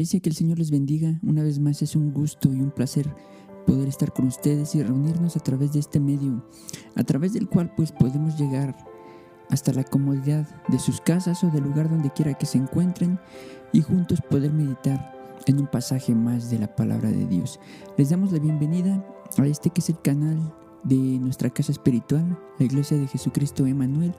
iglesia, que el Señor les bendiga. Una vez más es un gusto y un placer poder estar con ustedes y reunirnos a través de este medio, a través del cual pues podemos llegar hasta la comodidad de sus casas o del lugar donde quiera que se encuentren y juntos poder meditar en un pasaje más de la palabra de Dios. Les damos la bienvenida a este que es el canal de nuestra casa espiritual, la Iglesia de Jesucristo Emmanuel.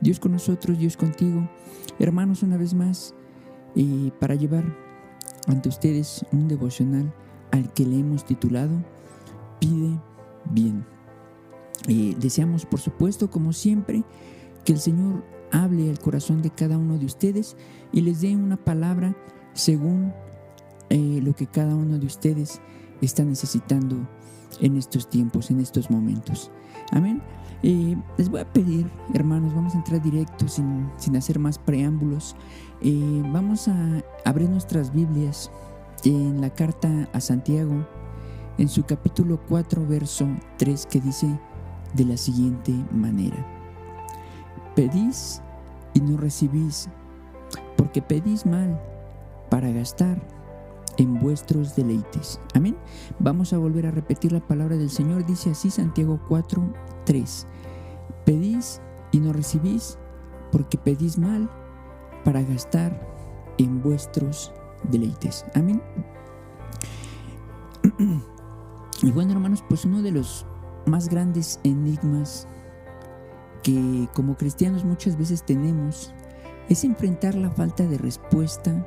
Dios con nosotros, Dios contigo. Hermanos, una vez más, para llevar ante ustedes un devocional al que le hemos titulado Pide Bien. Deseamos, por supuesto, como siempre, que el Señor hable al corazón de cada uno de ustedes y les dé una palabra según lo que cada uno de ustedes está necesitando en estos tiempos, en estos momentos. Amén. Les voy a pedir, hermanos, vamos a entrar directo sin hacer más preámbulos. Vamos a abrir nuestras Biblias en la carta a Santiago, en su capítulo 4, verso 3, que dice de la siguiente manera: pedís y no recibís, porque pedís mal para gastar en vuestros deleites. Amén. Vamos a volver a repetir la palabra del Señor. Dice así Santiago 4, 3: pedís y no recibís, porque pedís mal para gastar en vuestros deleites. Amén. Y bueno, hermanos, pues uno de los más grandes enigmas que como cristianos muchas veces tenemos es enfrentar la falta de respuesta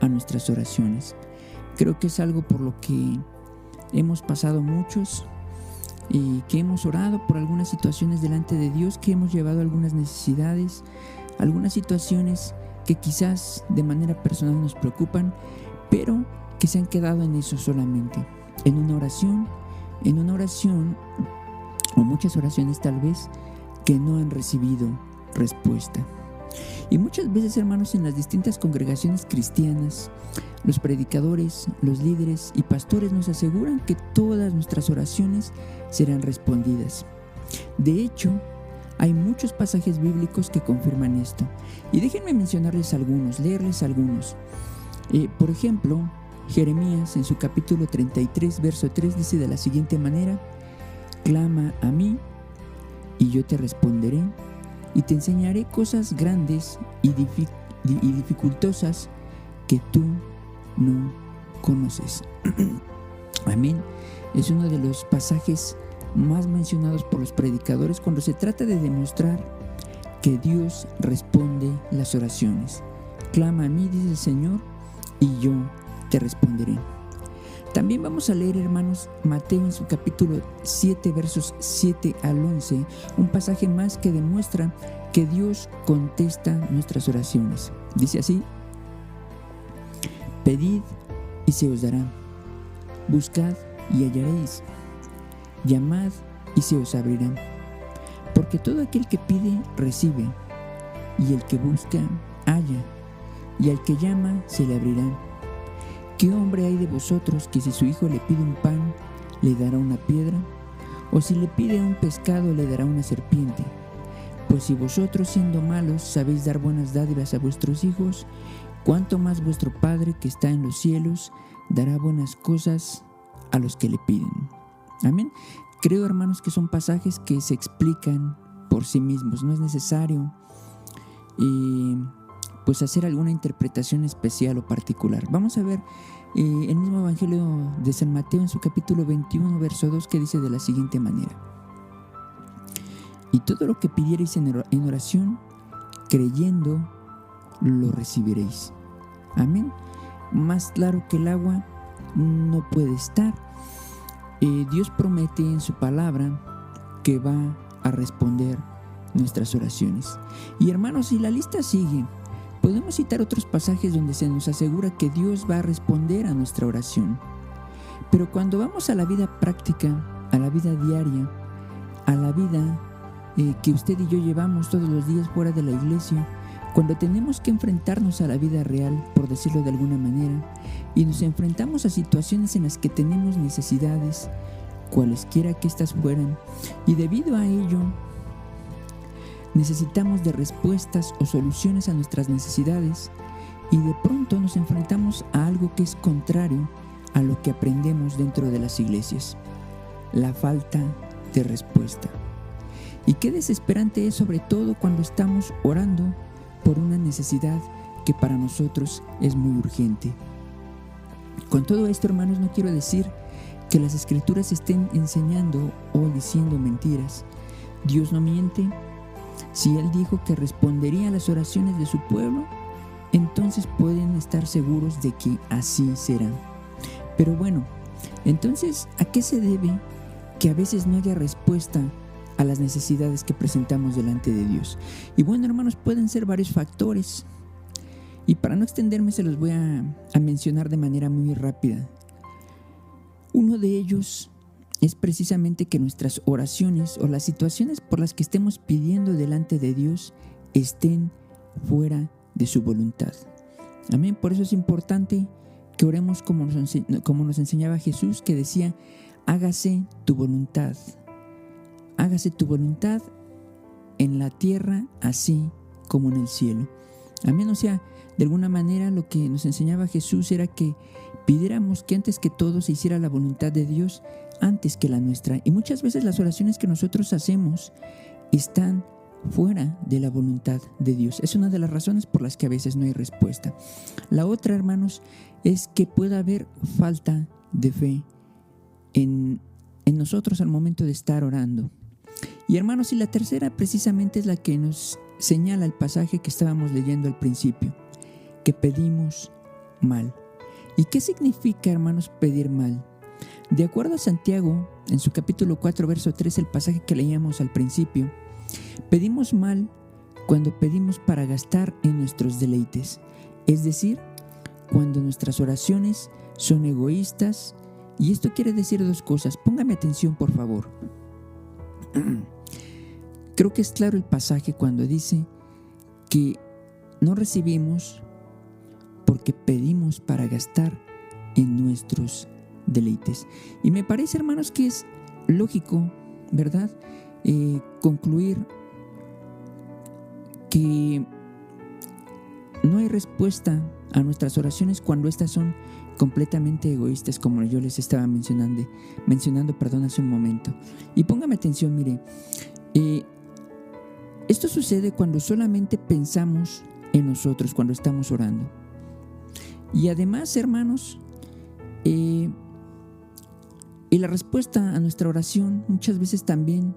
a nuestras oraciones. Creo que es algo por lo que hemos pasado muchos y que hemos orado por algunas situaciones delante de Dios, que hemos llevado algunas necesidades, algunas situaciones que quizás de manera personal nos preocupan, pero que se han quedado en eso solamente, en una oración o muchas oraciones tal vez que no han recibido respuesta. Y muchas veces, hermanos, en las distintas congregaciones cristianas, los predicadores, los líderes y pastores nos aseguran que todas nuestras oraciones serán respondidas. De hecho, hay muchos pasajes bíblicos que confirman esto. Y déjenme mencionarles algunos, leerles algunos. Por ejemplo, Jeremías en su capítulo 33, verso 3 dice de la siguiente manera: clama a mí y yo te responderé y te enseñaré cosas grandes y dificultosas que tú no conoces. Amén. Es uno de los pasajes más mencionados por los predicadores cuando se trata de demostrar que Dios responde las oraciones. Clama a mí, dice el Señor, y yo te responderé. También vamos a leer, hermanos, Mateo en su capítulo 7, versos 7 al 11, un pasaje más que demuestra que Dios contesta nuestras oraciones. Dice así: pedid y se os dará, buscad y hallaréis, llamad y se os abrirá, porque todo aquel que pide recibe, y el que busca halla, y al que llama se le abrirá. ¿Qué hombre hay de vosotros que si su hijo le pide un pan, le dará una piedra? ¿O si le pide un pescado, le dará una serpiente? Pues si vosotros, siendo malos, sabéis dar buenas dádivas a vuestros hijos, ¿cuánto más vuestro Padre que está en los cielos dará buenas cosas a los que le piden? Amén. Creo, hermanos, que son pasajes que se explican por sí mismos. No es necesario pues hacer alguna interpretación especial o particular. Vamos a ver el mismo Evangelio de San Mateo en su capítulo 21, verso 2, que dice de la siguiente manera: y todo lo que pidiereis en oración, creyendo, lo recibiréis. Amén. Más claro que el agua no puede estar. Dios promete en su palabra que va a responder nuestras oraciones. Y hermanos, si la lista sigue, podemos citar otros pasajes donde se nos asegura que Dios va a responder a nuestra oración. Pero cuando vamos a la vida práctica, a la vida diaria, a la vida que usted y yo llevamos todos los días fuera de la iglesia, cuando tenemos que enfrentarnos a la vida real, por decirlo de alguna manera, y nos enfrentamos a situaciones en las que tenemos necesidades, cualesquiera que éstas fueran, y debido a ello necesitamos de respuestas o soluciones a nuestras necesidades, y de pronto nos enfrentamos a algo que es contrario a lo que aprendemos dentro de las iglesias: la falta de respuesta. Y qué desesperante es, sobre todo cuando estamos orando por una necesidad que para nosotros es muy urgente. Con todo esto, hermanos, no quiero decir que las escrituras estén enseñando o diciendo mentiras. Dios no miente. Si Él dijo que respondería a las oraciones de su pueblo, entonces pueden estar seguros de que así será. Pero bueno, entonces, ¿a qué se debe que a veces no haya respuesta a las necesidades que presentamos delante de Dios? Y bueno, hermanos, pueden ser varios factores. Y para no extenderme, se los voy a mencionar de manera muy rápida. Uno de ellos es precisamente que nuestras oraciones o las situaciones por las que estemos pidiendo delante de Dios estén fuera de su voluntad. Amén. Por eso es importante que oremos como nos enseñaba Jesús, que decía: hágase tu voluntad. Hágase tu voluntad en la tierra así como en el cielo. Amén. O sea, de alguna manera lo que nos enseñaba Jesús era que pidiéramos que antes que todo se hiciera la voluntad de Dios antes que la nuestra. Y muchas veces las oraciones que nosotros hacemos están fuera de la voluntad de Dios. Es una de las razones por las que a veces no hay respuesta. La otra, hermanos, es que pueda haber falta de fe en nosotros al momento de estar orando. Y hermanos, y la tercera precisamente es la que nos señala el pasaje que estábamos leyendo al principio: que pedimos mal. ¿Y qué significa, hermanos, pedir mal? De acuerdo a Santiago, en su capítulo 4, verso 3, el pasaje que leíamos al principio, pedimos mal cuando pedimos para gastar en nuestros deleites, es decir, cuando nuestras oraciones son egoístas. Y esto quiere decir dos cosas. Póngame atención, por favor. Creo que es claro el pasaje cuando dice que no recibimos porque pedimos para gastar en nuestros deleites. Y me parece, hermanos, que es lógico, ¿verdad?, concluir que no hay respuesta a nuestras oraciones cuando estas son completamente egoístas, como yo les estaba mencionando hace un momento. Y póngame atención, mire, esto sucede cuando solamente pensamos en nosotros, cuando estamos orando. Y además, hermanos, y la respuesta a nuestra oración muchas veces también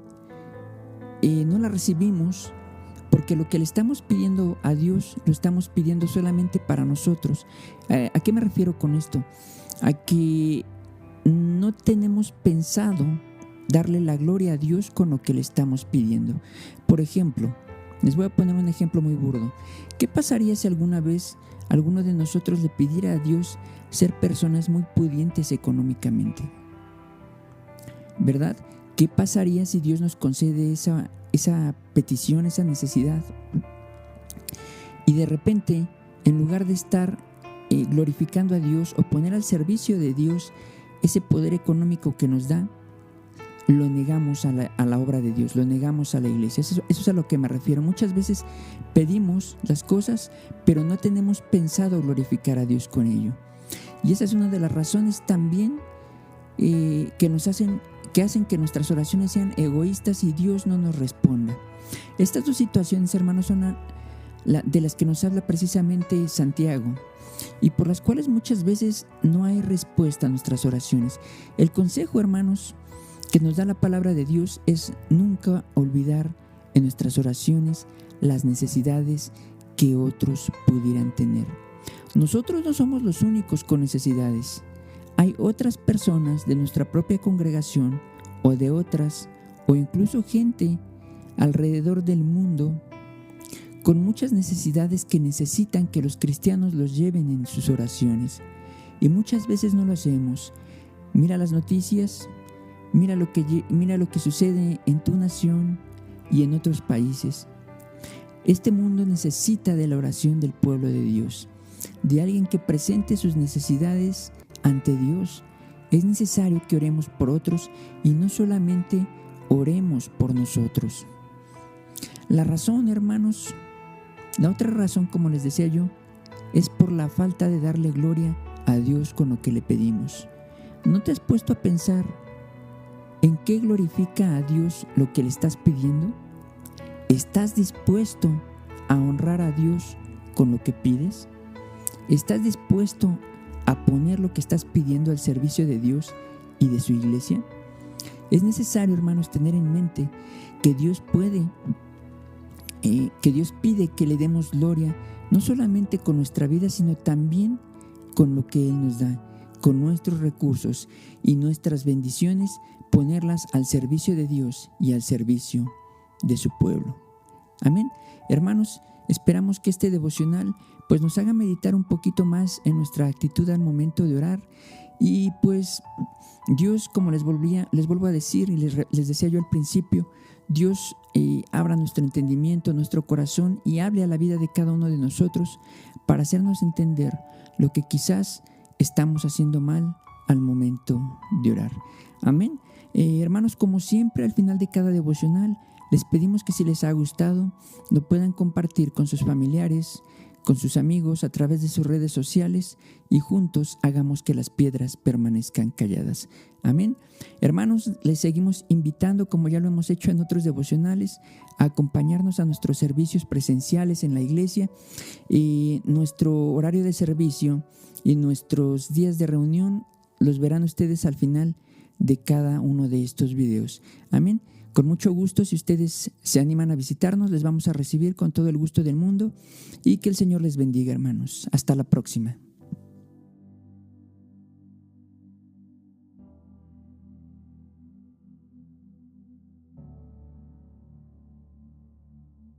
no la recibimos, porque lo que le estamos pidiendo a Dios lo estamos pidiendo solamente para nosotros. ¿A qué me refiero con esto? A que no tenemos pensado darle la gloria a Dios con lo que le estamos pidiendo. Por ejemplo, les voy a poner un ejemplo muy burdo. ¿Qué pasaría si alguna vez alguno de nosotros le pidiera a Dios ser personas muy pudientes económicamente? ¿Verdad? ¿Qué pasaría si Dios nos concede esa petición, esa necesidad? Y de repente, en lugar de estar glorificando a Dios o poner al servicio de Dios ese poder económico que nos da, lo negamos a la obra de Dios, lo negamos a la iglesia. Eso es a lo que me refiero. Muchas veces pedimos las cosas, pero no tenemos pensado glorificar a Dios con ello. Y esa es una de las razones también que hacen que nuestras oraciones sean egoístas y Dios no nos responda. Estas dos situaciones, hermanos, son de las que nos habla precisamente Santiago, y por las cuales muchas veces no hay respuesta a nuestras oraciones. El consejo, hermanos, que nos da la palabra de Dios es nunca olvidar en nuestras oraciones las necesidades que otros pudieran tener. Nosotros no somos los únicos con necesidades. Hay otras personas de nuestra propia congregación o de otras, o incluso gente alrededor del mundo con muchas necesidades que necesitan que los cristianos los lleven en sus oraciones. Y muchas veces no lo hacemos. Mira las noticias, mira lo que sucede en tu nación y en otros países. Este mundo necesita de la oración del pueblo de Dios, de alguien que presente sus necesidades ante Dios. Es necesario que oremos por otros y no solamente oremos por nosotros. La razón, hermanos, la otra razón, como les decía yo, es por la falta de darle gloria a Dios con lo que le pedimos. ¿No te has puesto a pensar en qué glorifica a Dios lo que le estás pidiendo? ¿Estás dispuesto a honrar a Dios con lo que pides? ¿Estás dispuesto a poner lo que estás pidiendo al servicio de Dios y de su iglesia? Es necesario, hermanos, tener en mente que Dios pide que le demos gloria, no solamente con nuestra vida, sino también con lo que Él nos da, con nuestros recursos y nuestras bendiciones, ponerlas al servicio de Dios y al servicio de su pueblo. Amén. Hermanos, esperamos que este devocional pues nos haga meditar un poquito más en nuestra actitud al momento de orar. Y pues Dios, como les vuelvo a decir y les decía yo al principio, Dios abra nuestro entendimiento, nuestro corazón y hable a la vida de cada uno de nosotros para hacernos entender lo que quizás estamos haciendo mal al momento de orar. Amén. Hermanos, como siempre, al final de cada devocional, les pedimos que si les ha gustado, lo puedan compartir con sus familiares, con sus amigos a través de sus redes sociales y juntos hagamos que las piedras permanezcan calladas. Amén. Hermanos, les seguimos invitando, como ya lo hemos hecho en otros devocionales, a acompañarnos a nuestros servicios presenciales en la iglesia. Nuestro horario de servicio y nuestros días de reunión los verán ustedes al final de cada uno de estos videos. Amén. Con mucho gusto, si ustedes se animan a visitarnos, les vamos a recibir con todo el gusto del mundo y que el Señor les bendiga, hermanos. Hasta la próxima.